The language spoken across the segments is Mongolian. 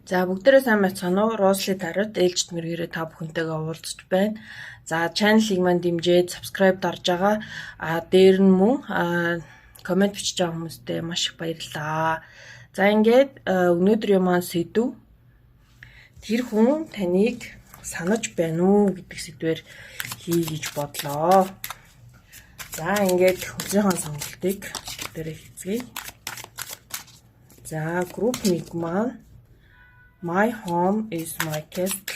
За бүгдээрээ сайн байцгаана уу? Росли Тарот ээлжид мэргээрээ та бүхэнтэйгээ уулзч байна. За чаналыг маань дэмжиж subscribe дарж байгаа. Дээр нь мөн комент бичиж байгаа хүмүүстээ маш их баярлалаа. За ингээд өнөөдрийн маань сэдв тэр хүн таныг санаж байна уу гэдэг сэдвээр хий гэж бодлоо. За ингээд хүнсийн сонголтыг дээрээ хийцгээе. За group 1 маань My home is my castle.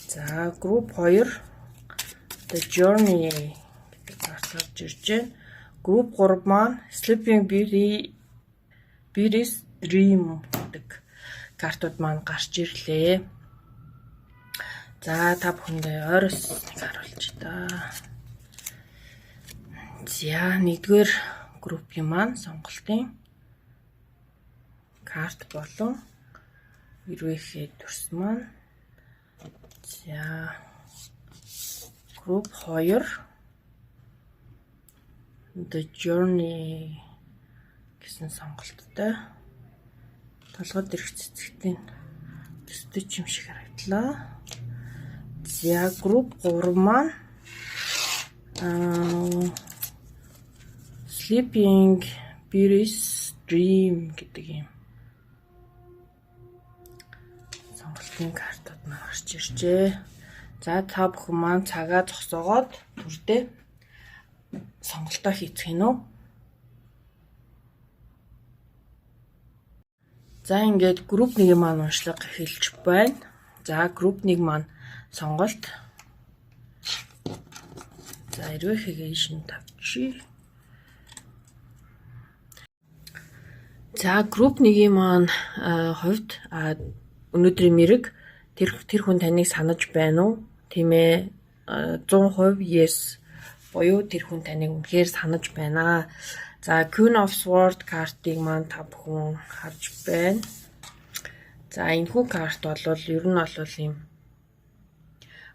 За group 2 The journey гэдэг карт гарч ирж байна. Group 3 маань Sleeping Beauty's dream гэдэг картууд маань гарч ирлээ. За та бүхэндээ ойроос харуулж та. За нэгдүгээр группийн маань сонголтын карт болон эрвээхээ төрс маань. За group 2 The Journey гэсэн сонголттой толгойд ирэх цэцэгтийн төсдөж юм шиг харагдлаа. За group 3 маань Sleeping Beauty's dream гэдэг юм сонголтын картууд маань гарч иржээ. За та бүхэн маань цагаа зогсоогоод түрдээ сонголтоо хийцгэнэ үү? За ингээд групп 1-ийн маань уншлага эхэлж байна. За групп 1 маань сонголт. За эрвээхээ шин тавьчих. За групп 1-ийн маань хувьд өнөөдрийн мэрэг тэр хүн таныг санаж байна уу? Тийм ээ. 100% yes. Боёо тэр хүн таныг үнэхээр санаж байна. За Queen of Swords картыг маань та бүхэн харж байна. За энэхүү карт бол ер нь бол юм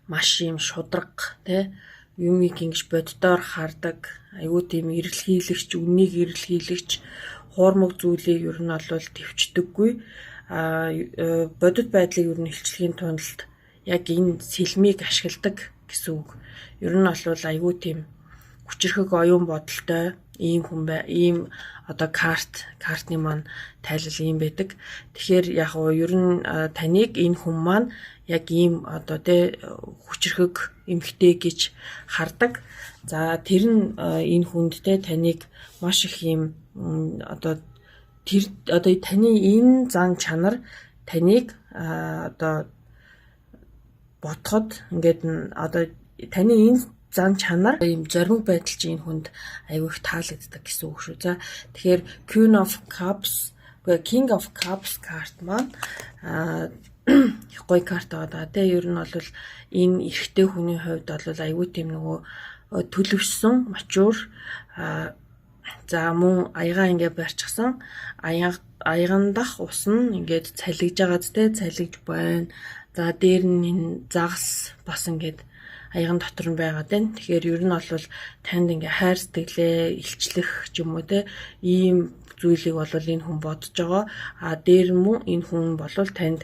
маш юм шудраг тий юмыг ингэж боддоор хардаг. Айгуу тийм эрэлхийлэгч, үннийг эрэлхийлэгч, хуурмаг зүйлийг ер нь бол төвчдөггүй. Бодит байдлыг ер нь илчлэхийн тулд яг энэ сэлмийг ашигладаг гэсэн үг. Ер нь бол айгүй тийм хүчрхэг оюун бодолтой ийм хүн ийм одоо картны маань тайлал ийм байдаг. Тэгэхээр яг уу ер нь таныг энэ хүн маань яг ийм одоо тэ хүчрхэг эмгтэй гэж хардаг. За тэр нь энэ хүнд тэ таныг маш их ийм одоо таны энэ зан чанар таныг одоо бодоход ингээд одоо таны энэ зан чанар ийм зориг байдал чинь энэ хүнд аюу их таалагддаг гэсэн үг шүү. За тэгэхээр King of Cups карт маань их гоё карт байгаа. Тэ ер нь бол энэ эрэгтэй хүний хувьд бол аюу тийм нөгөө төлөвшсөн, мачуур за мөн аягаа ингээд барьчихсан аягандах ус нь ингээд цалигж байгаа зтэй цалигж байна. За дээр нь энэ загас бас ингээд аяган дотор нь байгаад байна. Тэгэхээр ер нь бол танд ингээ хайр сэтгэлээ илчлэх ч юм уу те ийм зүйлийг бол энэ хүн бодож байгаа. Дээр мөн энэ хүн бол танд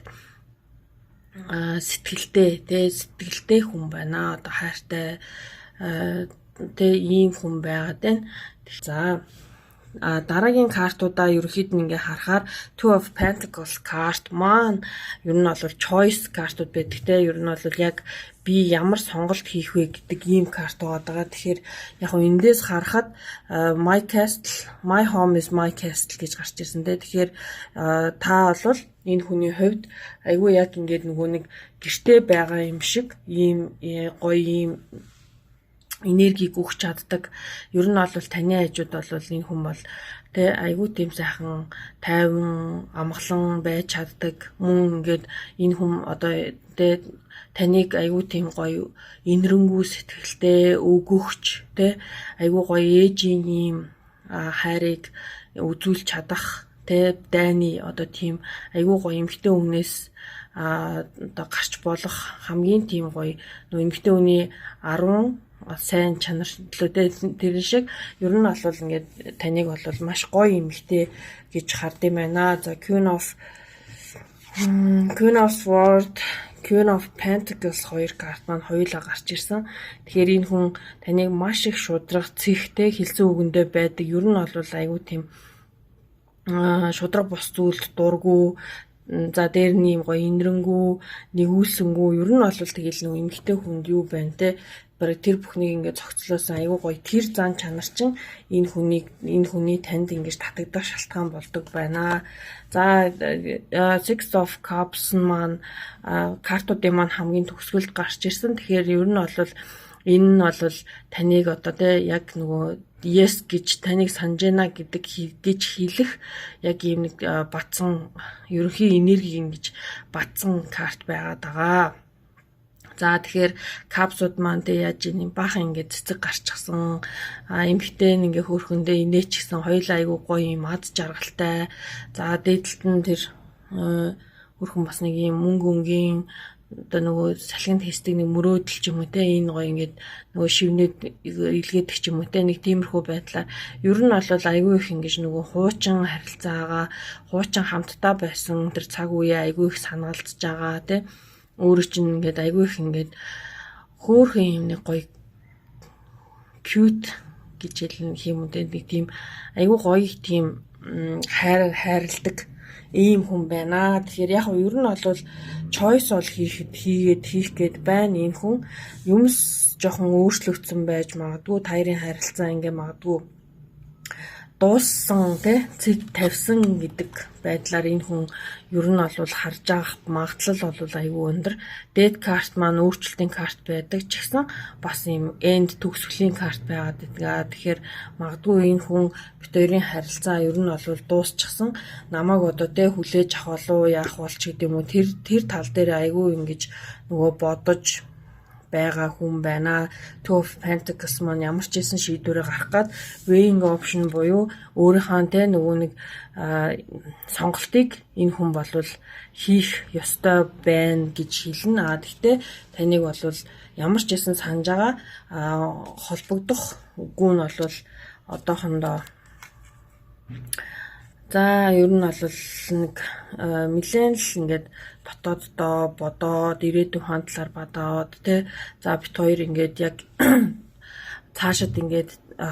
сэтгэлтэй хүн байна. Одоо хайртай тэ ийм хүн байгаад байна. За дараагийн картуудаа ерөөхдөө ингээ харахаар Two of Pentacles карт маань ер нь бол choice картууд байдаг те ер нь бол яг би ямар сонголт хийх вэ гэдэг ийм карт байгаа. Тэгэхээр яг нь эндээс харахад my home is my castle гэж гарч ирсэн те. Тэгэхээр та бол энэ хүний хувьд айгүй яг ингээд нөгөө нэг гэртээ байгаа юм шиг ийм гоё ийм энергийг өгч чаддаг. Ер нь бол таны хажууд бол энэ хүн бол тэ айгүй тийм сайхан тайван амгалан байж чаддаг. Мөн ингээд энэ хүн одоо тэ таныг айгүй тийм гоё инэрэнгүү сэтгэлтэй өгөхч тэ айгүй гоё ээжийн ийм хайрыг үзүүлж чадах тэ дайны одоо тийм айгүй гоё эмэгтэй хүнээс одоо гарч болох хамгийн тийм гоё нөгөө эмэгтэй хүний 10 сайн чанар төлөөтэй тэр шиг ер нь бол ингээд таныг бол маш гоё эмэгтэй гэж хардсан байна. За Queen of Queen of Swords, Queen of Pentacles хоёр карт маань хоёулаа гарч ирсэн. Тэгэхээр энэ хүн таныг маш их шудраг, цэгтэй хэлсэн үгэндээ байдаг. Ер нь бол айгүй тийм шудраг бус зүйлд дургу, за дээр нь юм гоё инэрэнгүү, нэгүүлсэнгүү, ер нь бол тэгэл нэг эмгтэй хүнд юу байна те, бараг тэр бүхнийг ингээд цогцлоосон айгүй гоё тэр зан чанар чинь энэ хүний танд ингэж татагдах шалтгаан болдог байна. За Six of Cups маань картуудын маань хамгийн төгсгөлд гарч ирсэн. Тэгэхээр ер нь бол энэ нь бол таныг одоо те яг нөгөө yes гэж таныг санаж байна гэж хэлэх яг ийм нэг батсан ерөнхий энерги ингэж батсан карт байгаад байгаа. За тэгэхээр капсууд маань тэ яаж ийм баахан ингээд цэцэг гарчихсан. Эмхтэй ингээ хөөрхөндөө инээч гисэн хоёулаа айгуу гоё юм ад жаргалтай. За дээдлэлт нь тэр хөрхөн бас нэг юм мөнгө өнгийн одоо нөгөө салхинд хийсдэг нэг мөрөөдөл ч юм уу те энэ гоё ингээд нөгөө шивнээд илгээдэг ч юм уу те нэг тиймэрхүү байдлаар ер нь бол айгүй их ингэж нөгөө хуучин харилцаагаа хуучин хамтдаа байсан тэр цаг үеэ айгүй их санаалдж байгаа те өөрөө чинь ингээд айгүй их ингээд хөөхөн юм нэг гоё cute гэж хэлэх юм уу те нэг тийм айгүй гоё тийм хайрладаг ийм хүн байна. Тэгэхээр яг ер нь бол choice бол хийх гээд байна энэ хүн. Юмс жоохон өөрчлөгдсөн байж магадгүй, таарын харилцаа ингээ магадгүй дууссан тий цэг тавьсан гэдэг байдлаар энэ хүн ер нь бол харж авах магадлал бол айгүй өндөр. Dead card маань өөрчлөлтийн карт байдаг ч гэсэн бас ийм end төгсгөлийн карт байгаад байдаг. Тэгэхээр магадгүй энэ хүн бит хоёрын харилцаа ер нь бол дуусчихсан. Намайг одоо тий хүлээж авах болов яах бол ч гэдэм үү тэр тал дээр айгүй ингэж нөгөө бодож байгаа хүн байна. Two of Pentacles маань ямар ч хэсэн шийдвэрээ гарах гад weighing option буюу өөрийнхөө те нөгөө нэг сонголтыг энэ хүн болвол хийх ёстой байна гэж хэлнэ. Гэхдээ таныг болвол ямар ч хэсэн санаж байгаа холбогдох үгүй нь бол одоохондоо за ер нь бол нэг нэлээд л ингээд дотооддоо бодоод ирээдүйн хандлаар бодоод тий за бит хоёр ингээд яг цаашид ингээд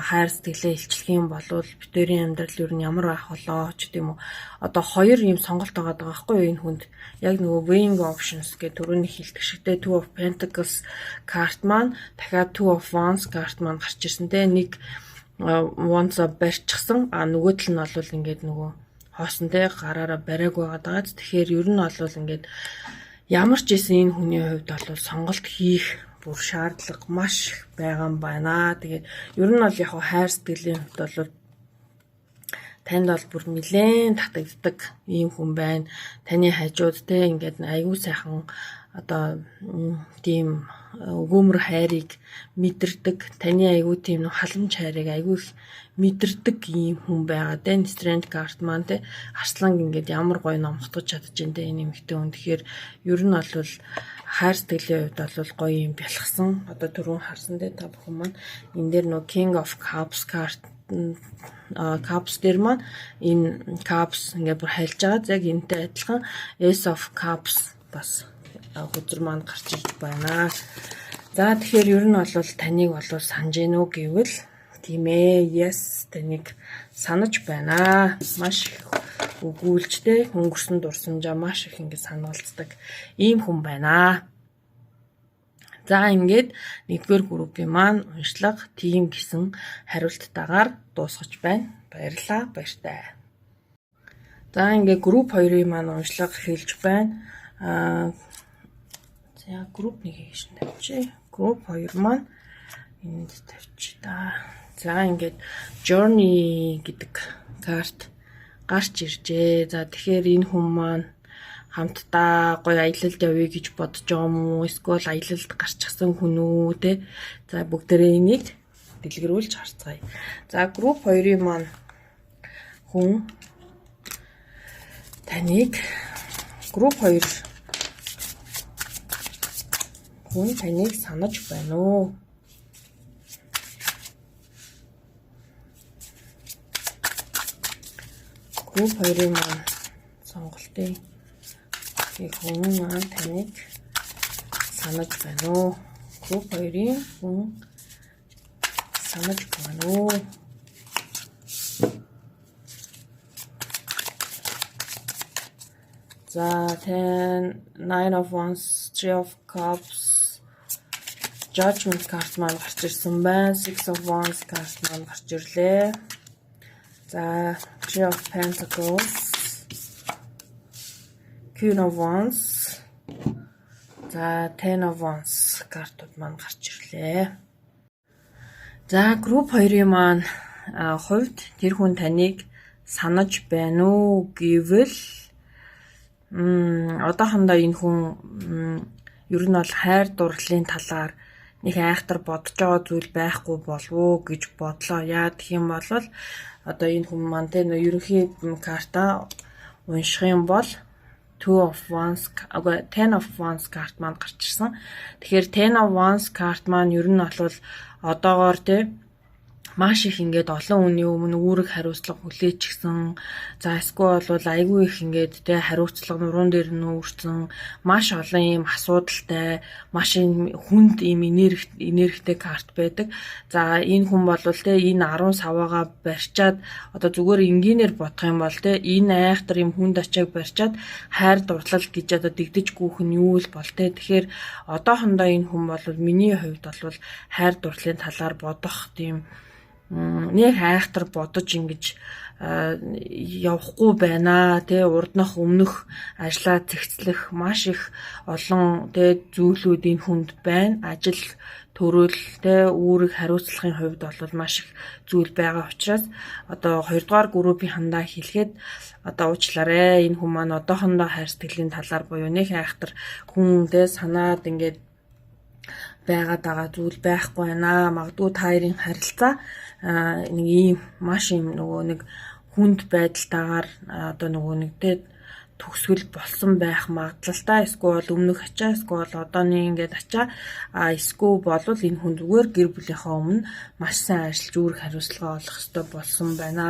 хайр сэтгэлээ илчлэх юм бол бит хоёрын амьдрал ер нь ямар байх болоо ч гэдэм үү одоо хоёр юм сонголт байгаа байхгүй юу энэ хүнд яг нөгөө weighing options гэх түрүүний хэлдэг шигтэй Two of Pentacles карт маань дахиад Two of Wands карт маань гарч ирсэн тий нэг Wands барьчихсан нөгөө тал нь бол ингээд нөгөө хоосонтэй гараараа бариаг байгаа. Тэгэхээр ер нь бол ингээд ямар ч гэсэн энэ хүний хувьд бол сонголт хийх бүр шаардлага маш их байгаа юм байна. Тэгээд ер нь бол яг хайр сэтгэлийн хувьд бол танд бол бүр нэлээд татагддаг ийм хүн байна. Таны хажууд те ингээд аягүй сайхан одоо тийм өгөөмөр хайрыг мэдэрдэг. Таны аягүй тийм халамж хайрыг аягүй мэдэрдэг ийм хүн байгаа. Дэн Strand карт маань те арслан ингээд ямар гоё номхотож чадчихээн те энэ эмэгтэй хүн. Тэгэхээр ер нь бол хайр сэтгэлийн хувьд бол гоё юм бэлгсэн. Одоо түрүүн харсан те та бүхэн маань энэ дээр нөө King of Cups карт Cups дээр маань энэ Cups ингээд бүр хайлж байгаа. Яг энэтэй адилхан Ace of Cups бас хөдөр маань гарч ирж байна. За тэгэхээр ер нь бол таныг бол санаж гэнэ үү гэвэл тийм ээ yes таныг санаж байна. Маш их өгүүлжтэй өнгөрсөн дурсамжаа маш их ингэ санаалцдаг ийм хүн байна. За ингээд нэгдүгээр группийн маань уншлага тийм гэсэн хариулттайгаар дуусгаж байна. Баярлалаа. Баяртай. За ингээд групп 2-ын маань уншлага хэлж байна. За групп 1-ийг шин тавьчих. Групп 2 маань энд тавьчих та. За ингээд journey гэдэг карт гарч иржээ. За тэгэхээр энэ хүн маань хамтдаа гоё аялалд явъя гэж бодож байгаа юм уу? Эсвэл аялалд гарчихсан хүн үү те? За бүгдээрээ энийг дэлгэрүүлж харцгаая. За групп 2-ын маань хүн таныг групп 2 хүн таныг санаж байна уу? Групп 2-ын маань сонголтын ಈ хүн маань таныг санаж байна уу? Групп 2-ийн хүн санаж байна уу? За тэн 9 of Wands, 3 of Cups, Judgment карт маань гарч ирсэн байна. 6 of Wands карт маань гарч ирлээ. За 3 of Pentacles, Queen of Wands, за 10 of Wands картууд маань гарч ирлээ. За групп 2-ийн маань хувьд тэр хүн таныг санаж байна уу гэвэл одоохондоо энэ хүн ер нь бол хайр дурлалын талаар нэг айхтар бодож байгаа зүйл байхгүй болов уу гэж бодлоо. Яа гэх юм бол одоо энэ хүн маань тэ ерөнхий карта унших юм бол 2 of Wands, 10 of Wands карт маань гарч ирсэн. Тэгэхээр 10 of Wands карт маань ер нь бол одоогоор тэ маш их ингээд олон хүний өмнө үүрэг хариуцлага хүлээчихсэн. За эсвэл бол айгүй их ингээд тэ хариуцлага нуруунд дээр нүүрсэн. Маш олон ийм асуудалтай, маш хүнд ийм энергитэй карт байдаг. За энэ хүн бол тэ энэ 10 саваагаа барьчаад одоо зүгээр энгийнээр бодох юм бол тэ энэ айхтар ийм хүнд ачааг барьчаад хайр дурлал гэж одоо дэгдэж гүүх нь юу л бол тэ. Тэгэхээр одоохондоо энэ хүн бол миний хувьд бол хайр дурлалын талаар бодох тийм нэг айхтар бодож ингэж явахгүй байна тий урднах өмнөх ажлаа цэгцлэх маш их олон тий зүйлүүд энэ хүнд байна. Ажил төрөл тий үүрэг хариуцлагын хувьд бол маш их зүйл байгаа учраас одоо 2 дугаар группийн хандаа хэлэхэд одоо уучлаарай энэ хүн маань одоохондоо хайр сэтгэлийн талаар буюу нэг айхтар хүн тий санаад ингээд байгаад байгаа зүйл байхгүй байна. Магадгүй та хоёрын харилцаа нэг ийм маш юм нөгөө нэг хүнд байдалтайгаар одоо нөгөө нэг тэ төгсгөл болсон байх магадлалтай. Эсвэл өмнөх ачаа, эсвэл одооний ингээд ачаа эсвэл болвол энэ хүн зүгээр гэр бүлийнхээ өмнө маш сайн ажиллаж үүрэг хариуцлага олох хэрэгтэй болсон байна.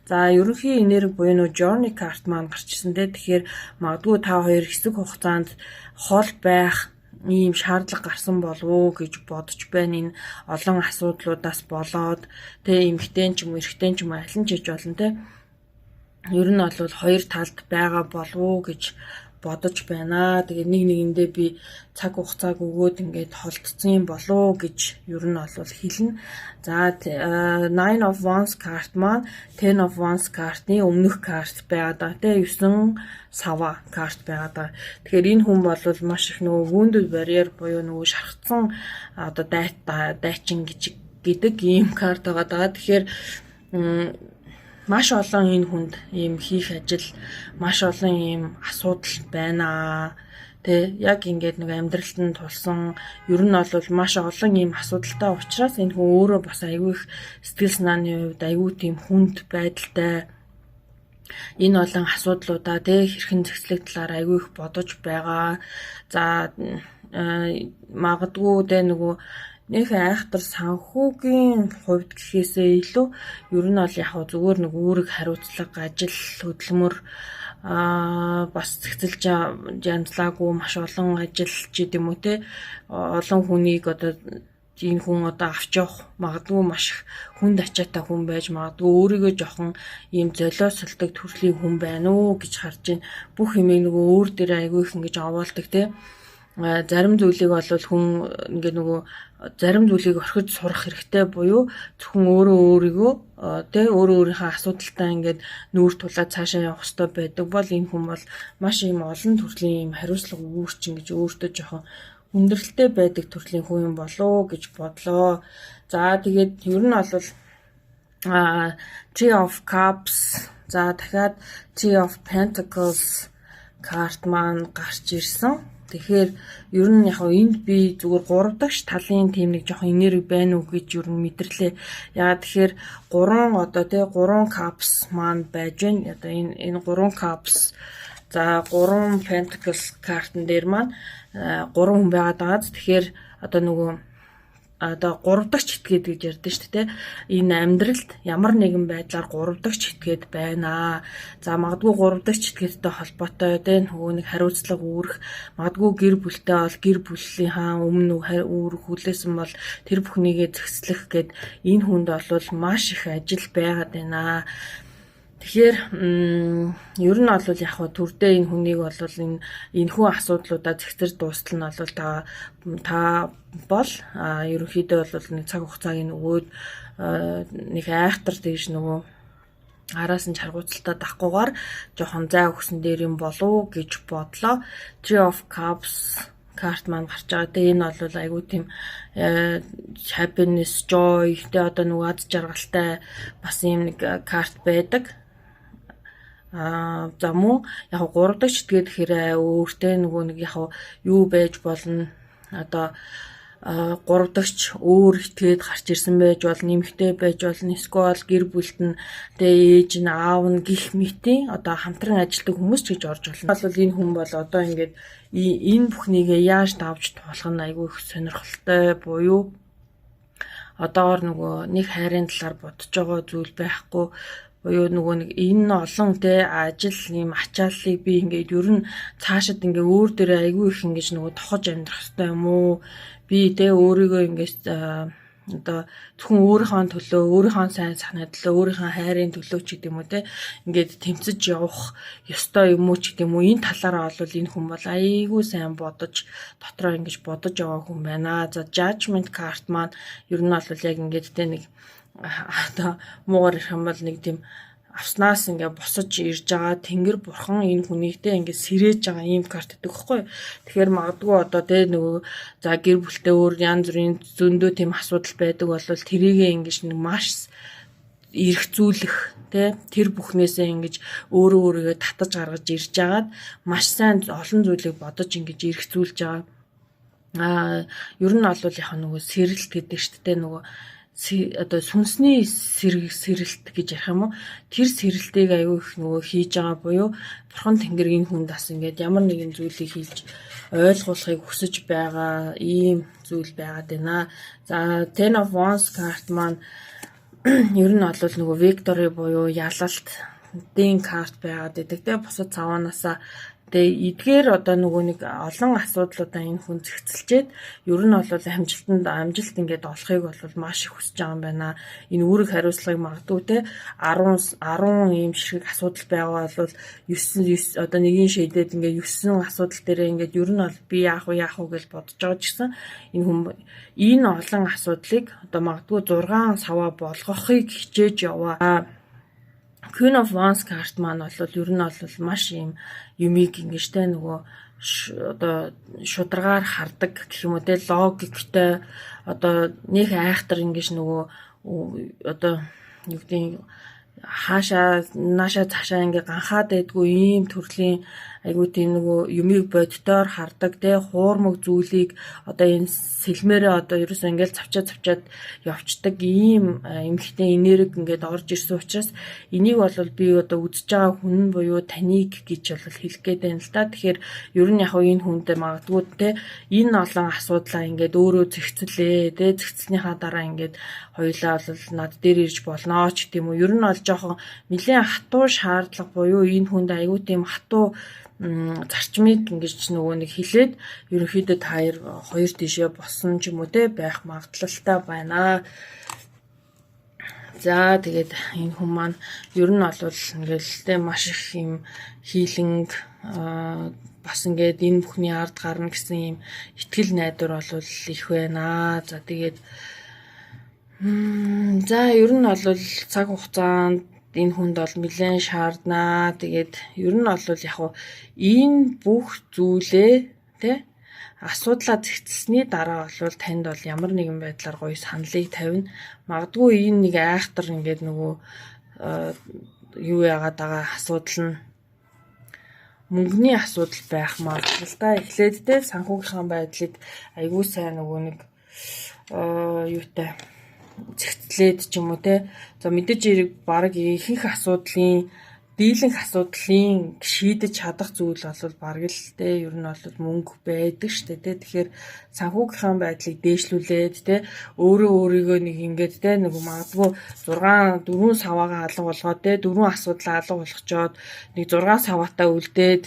За ерөнхий энерги буюу нөө Journey карт маань гарч ирсэн тэ. Тэгэхээр магадгүй та хоёр хэсэг хугацаанд хол байх ийм шаардлага гарсан болов уу гэж бодож байна. Энэ олон асуудлуудаас болоод тэ эмэгтэй ч юм уу эрэгтэй ч юм уу аль нь ч гэж болно тэ. Ер нь бол хоёр талд байгаа болов уу гэж бодож байна. Тэгээ нэг нэгэндээ би цаг хугацааг өгөөд ингээд холдсон юм болов уу гэж ер нь бол хэлнэ. За 9 of Wands карт маань 10 of Wands картны өмнөх карт байгаа даа. 9 сава карт байгаа даа. Тэгэхээр энэ хүн бол маш их нөгөө wounded barrier буюу нөгөө шархсан одоо дайчин гэдэг ийм карт байгаа даа. Тэгэхээр маш олон энэ хүнд ийм хийх ажил, маш олон ийм асуудал байна. Тэ яг ингээд нэг амьдралд нь тулсан ер нь бол маш олон ийм асуудалтай учраас энэ хүн өөрөө бас айгүй их сэтгэл санааны хувьд айгүй тийм хүнд байдалтай. Энэ олон асуудлуудаа тэ хэрхэн зохицлох талаар айгүй их бодож байгаа. За магадгүй тэ нөгөө нэг айхтар санхүүгийн хувьд гэхээсээ илүү ер нь бол яг зүгээр нэг үүрэг хариуцлага, ажил хөдөлмөр бас зэгцэлж янзлаагүй маш олон ажил ч гэдэм үү те олон хүнийг одоо энэ хүн одоо авч явах магадгүй маш их хүнд ачаатай хүн байж магадгүй өөрийгөө жоохон ийм золиосолдог төрлийн хүн байна уу гэж харж байна. Бүх юмыг нөгөө өөр дээр айгүй их ингэж овоолдог те. Зарим зүйлийг бол хүн ингээ нөгөө зарим зүйлийг орхиж сурах хэрэгтэй буюу зөвхөн өөрийнхөө өөрийнхөө асуудалтай ингээд нүүр тулаад цаашаа явах хэрэгтэй байдаг бол энэ хүн бол маш ийм олон төрлийн ийм хариуцлага үүрчин гэж өөртөө жоохон хүндрэлтэй байдаг төрлийн хүн юм болоо гэж бодлоо. За тэгээд ер нь бол Three of Cups, за дахиад Three of Pentacles карт маань гарч ирсэн. Тэгэхээр ер нь яг энд би зүгээр 3 дахь талын тийм нэг жоохон энерги байна уу гэж ер нь мэдэрлээ. Яагаад тэгэхээр 3 cups маань байж байна. Одоо энэ 3 cups за 3 pentacles картн дээр маань 3 хүн байгаад байгаа. Тэгэхээр одоо нөгөө одоо 3 дахь читгээд гэж ярьдэн шүү дээ. Энэ амьдралд ямар нэгэн байдлаар 3 дахь читгээд байна. За магадгүй 3 дахь читгээдтэй холбоотой тэ нөгөө нэг хариуцлага үүрэх, магадгүй гэр бүлтэй бол гэр бүлийнхаа өмнө үүрэх хүлээсэн бол тэр бүхнийгээ зэгцлэх гэд энэ хүнд бол маш их ажил байгаад байна. Тэгэхээр ер нь бол яг хөө төрдөө энэ хүнийг бол энэхүү асуудлуудаа зэгцэр дуустал нь бол та бол ерөнхийдөө бол нэг цаг хугацааг нөгөөд нэг айхтар тэгж нөгөө араас нь чаргууцалтаа дахгүйгээр жоохон зай өгсөн дээр юм болов гэж бодлоо. Three of Cups карт маань гарч байгаа. Тэгээ энэ бол айгүй тийм happiness, joy тэ одоо нөгөө аз жаргалтай бас юм нэг карт байдаг. За мөн яг 3 дахь читгээд гэхээр өөртөө нөгөө нэг яг юу байж болно одоо 3 дахьч өөр итгээд гарч ирсэн байж болно, нэмэгтэй байж болно, эсвэл гэр бүлд нь тэгээ ээж нь аав нь гих мэтийн одоо хамтран ажилладаг хүмүүс ч гэж орж болно. Бол энэ хүн бол одоо ингээд энэ бүхнийгээ яаж давж туулах нь айгүй их сонирхолтой буюу одоогор нөгөө нэг хайрын талаар бодож байгаа зүйл байхгүй буюу нөгөө нэг энэ олон те ажил ийм ачааллыг би ингээд ер нь цаашид ингээ өөр дээрээ айгүй их ингэж нөгөө тохож амьдрах хэрэгтэй юм уу? Би те өөрийгөө ингээд одоо зөвхөн өөрийнхөө төлөө, өөрийнхөө сайн санаа төлөө, өөрийнхөө хайрын төлөө ч гэдэм үү те ингээд тэмцэж явах ёстой юм уу ч гэдэм үү? Энэ талаараа бол энэ хүн бол айгүй сайн бодож дотроо ингэж бодож байгаа хүн байна. За judgment card маань ер нь бол яг ингээд те нэг одоо муугар ирэх юм бол нэг тийм авснаас ингээ босож ирж байгаа тэнгэр бурхан энэ хүнийгтэй ингээ сэрээж байгаа ийм карт гэдэг хэвгүй. Тэгэхээр магадгүй одоо тэ нөгөө за гэр бүлтэй өөр янз бүрийн зөндөө тийм асуудал байдаг бол тэрийгээ ингэж нэг маш эргцүүлэх тэ тэр бүхнээсээ ингэж өөрөө өөрийгөө татаж гаргаж ирж агаад маш сайн олон зүйлийг бодож ингэж эргцүүлж байгаа. Ер нь бол яг нөгөө сэрэлт гэдэг шүү дээ нөгөө одоо сүнсний сэрэлт гэж ярих юм уу? Тэр сэрэлтийг аюу их нөгөө хийж байгаа буюу бурхан тэнгэр энэ хүнд бас ингээд ямар нэгэн зүйлийг хийж ойлгуулахыг хүсэж байгаа ийм зүйл байгаад байна. За Ten of Wands карт маань ер нь бол нөгөө victory буюу ялалтын карт байгаад байдаг те бусад цаваанаасаа тэгээ эдгээр одоо нөгөө нэг олон асуудлуудаа энэ хүн зэгцэлчээд ер нь бол амжилт ингээд олохыг бол маш их хүсэж байгаа юм байна. Энэ үүрэг хариуцлагыг магадгүй те 10 ийм ширхэг асуудал байгаа бол 9 одоо нэгийн шийдээд ингээд 9 асуудал дээрээ ингээд ер нь бол би яах вэ гэж бодож байгаа ч гэсэн энэ хүн энэ олон асуудлыг одоо магадгүй 6 саваа болгохыг хичээж яваа. Queen of Wands карт маань бол ер нь бол маш юм юмиг ингэж тэ нөгөө одоо шударгаар хардаг гэх юм уу те логиктэй одоо нэг айхтар ингэж нөгөө одоо юу гэдэг хаашаа нааша цаашаа ингээ ганхаад байдгүй ийм төрлийн айгуу тийм нөгөө юмыг боддоор хардаг те хуурмаг зүйлийг одоо энэ сэлмээрээ одоо ерөөсөө ингээл цавчаад явцдаг ийм эмхтэй энерги ингээд орж ирсэн учраас энийг бол би одоо үзэж байгаа хүн буюу таныг гэж бол хэлэх гээд байна л да. Тэгэхээр ер нь яг энэ хүндээ магадгүй те энэ олон асуудлаа ингээд өөрөө зэгцлээ те зэгцснийхаа дараа ингээд хоёлаа бол над дээр ирж болноо ч гэдэм үү. Ер нь бол жоохон нэлээд хатуу шаардлага буюу энэ хүнд айгүй тийм хатуу зарчмыг ингэж нөгөө нэг хилээд ерөнхийдөө та хоёр тийшээ босон ч юм уу те байх магадлалтай байна. За тэгээд энэ хүн маань ер нь бол ингээл те маш их юм хилинг бас ингээд энэ бүхний ард гарна гэсэн юм итгэл найдвар бол их байна. За тэгээд за ер нь бол цаг хугацаанд энэ хүнд бол нэлээд шаарднаа. Тэгээд ер нь бол яг хуу энэ бүх зүйлээ тэ асуудлаа зэгцэлсний дараа бол танд бол ямар нэгэн байдлаар гоё саналыг тавина. Магадгүй энэ нэг айхтар ингээд нөгөө юу яагаад байгаа асуудал нь мөнгөний асуудал байх магадлалтай. Эхлээд тэ санхүүгийнхаа байдлыг айгүй сайн нөгөө нэг юутай зэгцлээд ч юм уу те. За мэдээж хэрэг баг ихэнх асуудлын дийлэнх асуудлын шийдэж чадах зүйл бол бараг л те ер нь бол мөнгө байдаг штэ те. Тэгэхээр санхүүгийнхаа байдлыг дээшлүүлээд те өөрөө өөрийгөө нэг ингээд те нэг магадгүй 4 саваагаа алга болгоод те 4 асуудлаа алга болгочоод нэг 6 саваатаа үлдээд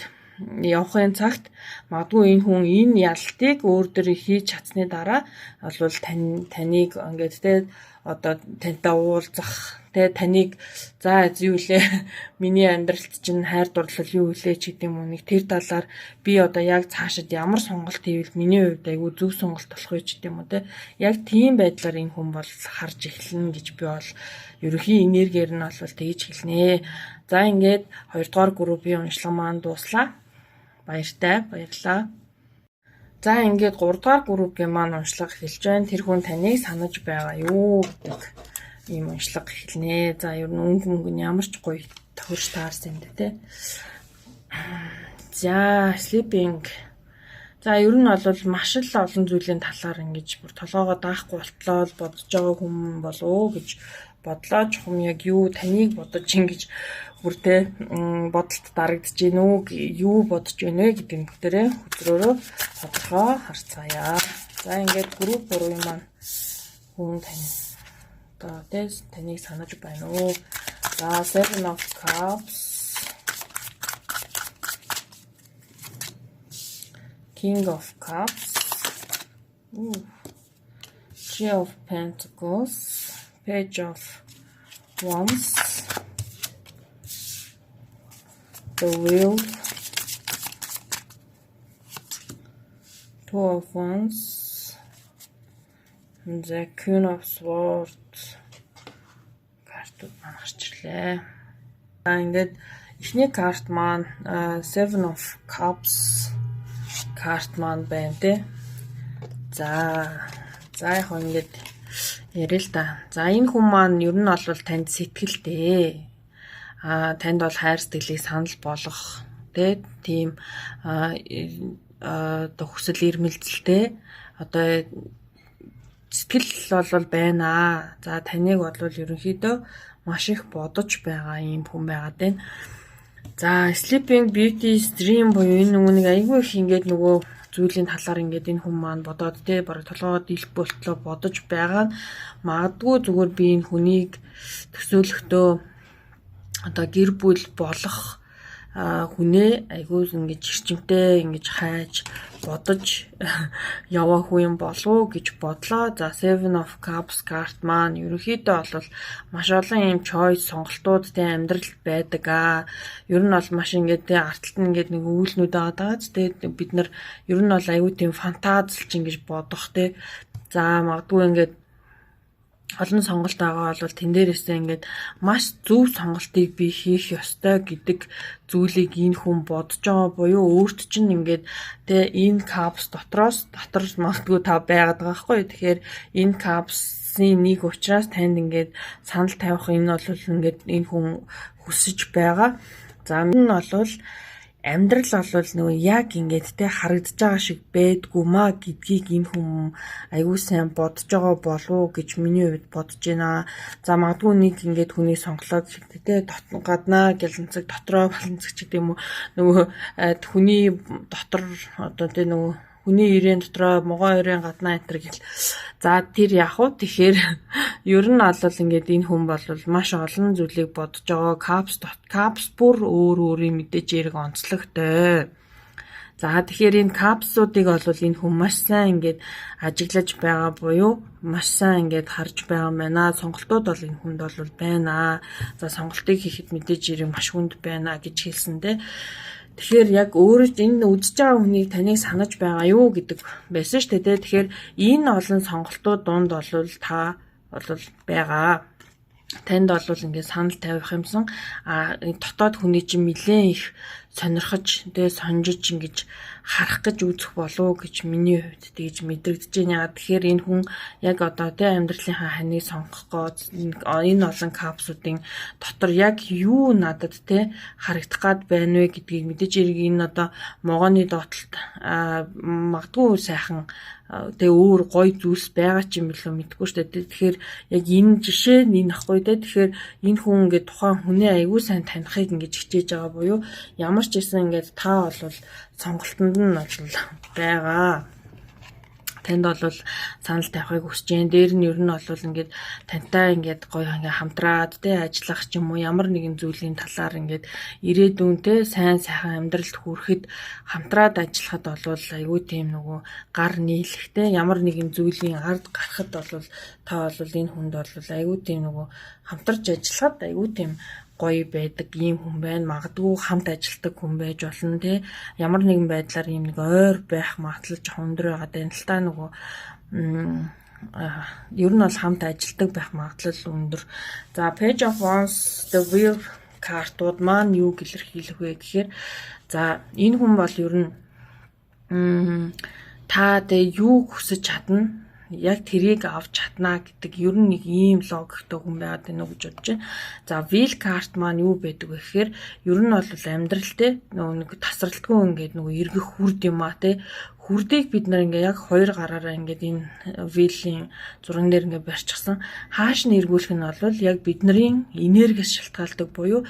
явахын цагт магадгүй энэ хүн энэ ялтыг өөр дөр хийж чадсны дараа бол таныг ингээд те одоо тантай уулзах те таныг за юу лээ миний амьдралд чинь хайр дурлал юу лээ ч гэдэг юм уу нэг тэр талаар би одоо яг цаашид ямар сонголт хийвэл миний хувьд айгүй зөв сонголт болох вэ ч гэдэг юм уу те яг тийм байдлаар энэ хүн бол харж эхэлнэ гэж би бол ерөнхий энергиэр нь бол тэгж хэлнэ. За ингээд 2 дугаар группийн уншлага маань дуслаа. Баярлалаа. За ингээд 3 дугаар группийн маань уншлага эхэлж байна. Тэр хүн таныг санаж байгаа юу гэдэг ийм уншлага эхэлнэ. За ер нь өнгө нь ямар ч гоё тохирч таарсан юм да те. За sleeping. За ер нь бол маш л олон зүйлийн талаар ингэж бүр толгоогоо даахгүй болтлоо бодож байгаа хүн болов гэж бодлоо чухам яг юу таныг бодож ингэж бүр те бодолд дарагдж гин үү юу бодож байна вэ гэдэг нөхдөрөө хөдрөөрөө тодорхой харцгаая. За ингээд групп 3 маань хүн тань одоо те таныг санаж байна уу? За Seven of Cups, King of Cups, Three of Pentacles, Page of Wands, the Wheel, Two of Wands, the Queen of Swords. Картууд маань гарч ирлээ. За ингээд эхний карт маань Seven of Cups карт маань байна те. За яг ингээд ярил л да. За энэ хүн маань ер нь бол танд сэтгэлтэй. Танд бол хайр сэтгэлийг санал болгох тийм хүсэл эрмэлзэлтэй одоо сэтгэл бол байна. За таныг бол ерөнхийдөө маш их бодож байгаа юм хүн байгаад байна. За Sleeping Beauty Dream буюу энэ нэг айгүй их ингээд нөгөө зүйлийн талаар ингээд энэ хүн маань бодоод бараг толгоо дийлэх болтлоо бодож байгаа нь магадгүй зүгээр би энэ хүнийг төсөөлөхдөө одоо гэр бүл болох хүнээ айгүй ингэж эрчимтэй ингэж хайж бодож яваа хүн юм болов уу гэж бодлоо. За Seven of Cups карт маань ерөнхийдөө бол маш олон юм choice сонголтуудтай амьдрал байдаг. Ер нь бол маш ингээд арталт нь ингээд нэг өвөлнүүд байгаа ч бид нар ер нь бол айгүй тийм фантазлж ингэж бодох за магадгүй ингээд олон сонголт байгаа бол тэн дээрээсээ ингээд маш зөв сонголтыг би хийх ёстой гэдэг зүйлийг энэ хүн бодож байгаа буюу өөрт чинь ингээд энэ капс дотор магадгүй та байгаад байгаа байхгүй. Тэгэхээр энэ капсын нэг учраас танд ингээд санал тавих энэ бол ингээд энэ хүн хүсэж байгаа. За энэ бол амьдрал бол нөгөө яг ингээд харагдаж байгаа шиг байдгүй маа гэдгийг энэ хүн аягүй сайн бодож байгаа болов гэж миний хувьд бодож байна. За магадгүй нэг ингээд хүний сонголоо гэхдээ гаднаа гэлэнцэг дотроо баланцэг ч гэдэг юм уу нөгөө хүний дотор одоо нөгөө хүний ирээн дотроо могоо ирээн гаднаа энтер гэл. За тэр яг уу тэгэхээр ер нь бол ингээд энэ хүн бол маш олон зүйлийг бодож байгаа. Капс бүр өөрийн мэдээж эрг онцлогтой. За тэгэхээр энэ капсуудыг бол энэ хүн маш сайн ингээд ажиглаж байгаа буюу маш сайн ингээд харж байгаа юм байна. Сонголтууд бол энэ хүнд бол байна. За сонголтыг хийхэд мэдээж эрг маш хүнд байна гэж хэлсэн Тэгэхээр яг өөрөө энэ үдсэж байгаа хүнийг таныг санаж байгаа юу гэдэг байсан шүү дээ. Тэгэхээр энэ олон сонголтууд дунд бол та бол байгаа. Танд бол ингээд санал тавих юмсан дотоод хүний чинь нэлээд их сонирхож сонжиж ингэж харах гэж үзэх болов гэж миний хувьд тэгж мэдрэгдэж байна. Тэгэхээр энэ хүн яг одоо амьдралынхаа ханыг сонгох энэ олон капсуудын дотор яг юу надад харагдах гад байна вэ гэдгийг мэдээж хэрэг энэ одоо могооны доотлолт магадгүй сайхан өөр гоё зүйлс байгаа ч юм билүү мэдгүй шүү дээ. Тэгэхээр яг энэ жишээ энэ ахгүй тэгэхээр энэ хүн ингээд тухайн хүнээ аягүй сайн танихыг ингэж хичээж байгаа буюу ямар ч гэсэн ингээд та бол сонголтонд нь бол байгаа. Танд бол санал тавихыг хүсэж जैन. Дээр нь ер нь бол ингээд тантай ингээд гоё ингээд хамтраад ажиллах ч юм уу ямар нэгэн зүйлийн талаар ингээд ирээдүйн сайн сайхан амьдралд хүрэхэд хамтраад ажиллахад бол айгүй тийм нөгөө гар нийлэх ямар нэгэн зүйлийн ард гарахад бол та бол энэ хүнд бол айгүй тийм нөгөө хамтарч ажиллахад айгүй тийм гоё байдаг ийм хүн байна. Магадгүй хамт ажилтдаг хүн байж болно ямар нэгэн байдлаар ийм нэг ойр байх магадлал жоохон өндөр байгаа даа л та нөгөө ер нь бол хамт ажилтдаг байх магадлал өндөр. За Page of Wands the Wheel картууд маань юу илэрхийлэх вэ гэхээр за энэ хүн бол ер нь та юу хүсэж чадна яг тэрийг авч чадна гэдэг ер нь нэг ийм логиктой хүн байгаад байна уу гэж бодож байна. За wheel card маань юу байдаг вэ гэхээр ер нь бол амьдрал нөгөө нэг тасралтгүй ингээд нөгөө эргэх хүрд юм а хүрдийг бид нар ингээ яг хоёр гараараа ингээд энэ wheel-ийн зурган дээр ингээ барьчихсан. Хааш нь эргүүлэх нь бол яг бидний энергиэс шалтгаалдаг буюу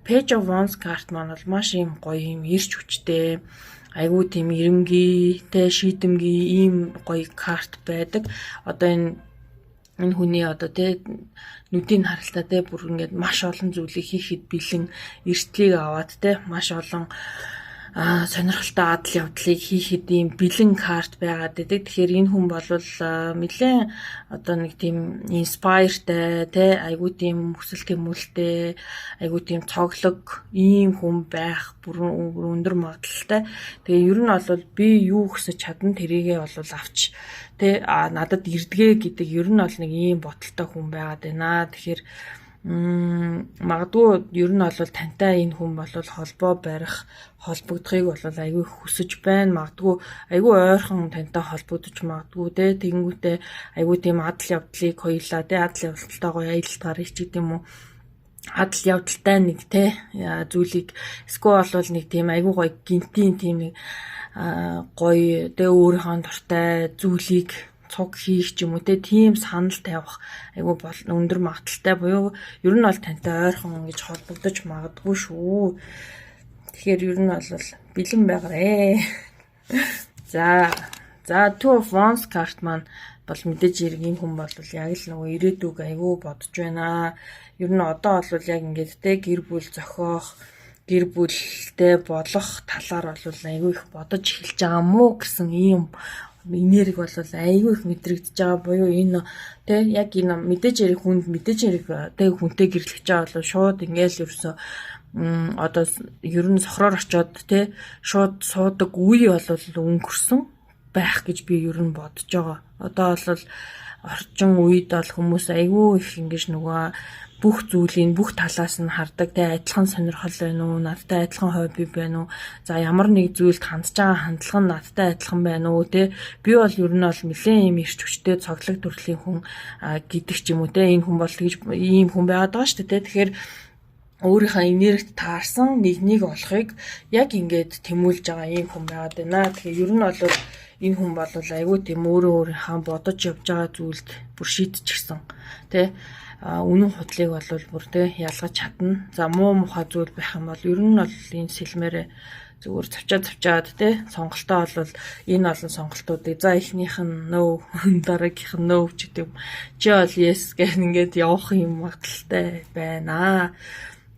Page of Wands карт маань бол маш ийм гоё ийм ирч хүчтэй айгүй тийм ирэмгий шийдэмгий ийм гоё карт байдаг. Одоо энэ хүний одоо нүдийн харалтаа бүр ингээд маш олон зүйлийг хийхэд бэлэн эрсдлийг аваад маш олон сонирхолтой адал явдлыг хийхэд ийм бэлэн карт байгаад байдаг. Тэгэхээр энэ хүн бол нэлээд одоо нэг тийм инспайртай айгүй тийм хүсэл тэмүүлэлтэй айгүй тийм цоглог ийм хүн байх бүр өндөр магадлалтай. Тэгээ ер нь бол би юу хүсэж чадна тэрийгээ бол авч надад ирдгээ гэдэг ер нь бол нэг ийм боталтай хүн байгаад байна. Тэгэхээр магадгүй ер нь бол тантай энэ хүн бол холбоо барих холбогдохыг бол айгүй хүсэж байна. Магадгүй айгүй ойрхон тантай холбогдож магадгүй тэгэнгүүтээ айгүй тийм адал явдлыг хоёулаа адал явдалтайгаа аялалтаар хийчих юм уу адал явдалтай нэг зүйлийг эсвэл бол нэг тийм айгүй гоё гинтийн тийм нэг гоё өөрийнхөө дуртай зүйлийг цуг хийх ч юм уу тийм санал тавих айгүй бол өндөр магадaltaй буюу ер нь бол тантай ойрхон ингэж холбогдож магадгүй шүү. Тэгэхээр ер нь бол бэлэн байгаарэ. За Two of Wands карт маань бол мэдээж хэрэг энэ хүн бол яг л нөгөө ирээдүг айгүй бодож байна. Ер нь одоо бол яг ингэж гэр бүл зохиох гэр бүлтэй болох талаар бол айгүй их бодож эхэлж байгаа мó гэсэн ийм энерги бол айгүй их мэдрэгдэж байгаа буюу энэ яг энэ мэдээж хэрэг хүнд мэдээж хэрэг хүнтэй гэрлэж байгаа бол шууд ингээл ерөөсөө одоо ер нь сохроор очоод шууд суудаг үе бол өнгөрсөн байх гэж би ер нь бодож байгаа. Одоо бол орчин үед бол хүмүүс айгүй их ингэж нөгөө бүх зүйлийн бүх талаас нь хардаг адилхан сонирхол байна уу надтай адилхан хобби байна уу за ямар нэг зүйлд хандж байгаа хандлага нь надтай адилхан байна уу би бол ер нь бол нэлээд юм ирч хүчтэй цоглог төрлийн хүн гэдэг ч юм уу энэ хүн бол тэгж ийм хүн байгаад байгаа шүү дээ тэгэхээр өөрийнхөө энергид таарсан нэг олохыг яг ингээд тэмүүлж байгаа ийм хүн байгаад байна. Тэгэхээр ер нь бол энэ хүн бол айгүй тийм өөрийнхөө бодож явж байгаа зүйлд бүр шийдчихсэн үнэн худлыг бол бүр ялгаж чадна. За муу мухай зүйл байх юм бол ер нь бол энэ сэлмээрээ зүгээр цавчаад сонголтоо бол энэ олон сонголтуудыг за эхнийх нь no дараагийнх нь no ч гэдэг чи бол yes гэх ингээд явах юм магадaltaй байна.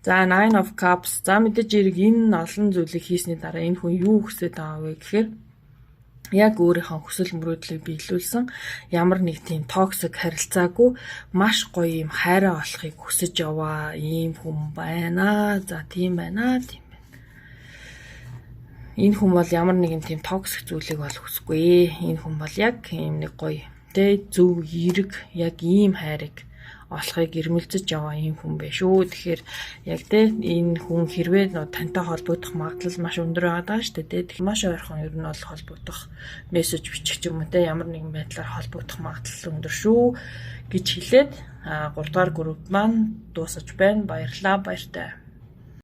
За Nine of Cups за мэдээж хэрэг энэ олон зүйлийг хийсний дараа энэ хүн юу хүсэж байгаа вэ гэхээр яг өөрийнхөө хүсэл мөрөөдлийг биелүүлсэн ямар нэг тийм токсик харилцаагүй маш гоё юм хайраа олохыг хүсэж яваа ийм хүн байна. За тийм байна. Энэ хүн бол ямар нэгэн тийм токсик зүйлийг бол хүсэхгүй. Энэ хүн бол яг ийм нэг гоё зөв эерэг яг ийм хайрыг олохыг ирмэлзэж яваа ийм хүн байх шүү. Тэгэхээр яг те энэ хүн хэрвээ тантай холбогдох магадлал маш өндөр байгаа шүү дээ. Тэгэхээр маш ойрхон ер нь бол холбогдох мессеж бичих ч юм уу те ямар нэгэн байдлаар холбогдох магадлал өндөр шүү гэж хэлээд 3 дугаар групп маань дуусаж байна. Баярлалаа. Баяртай.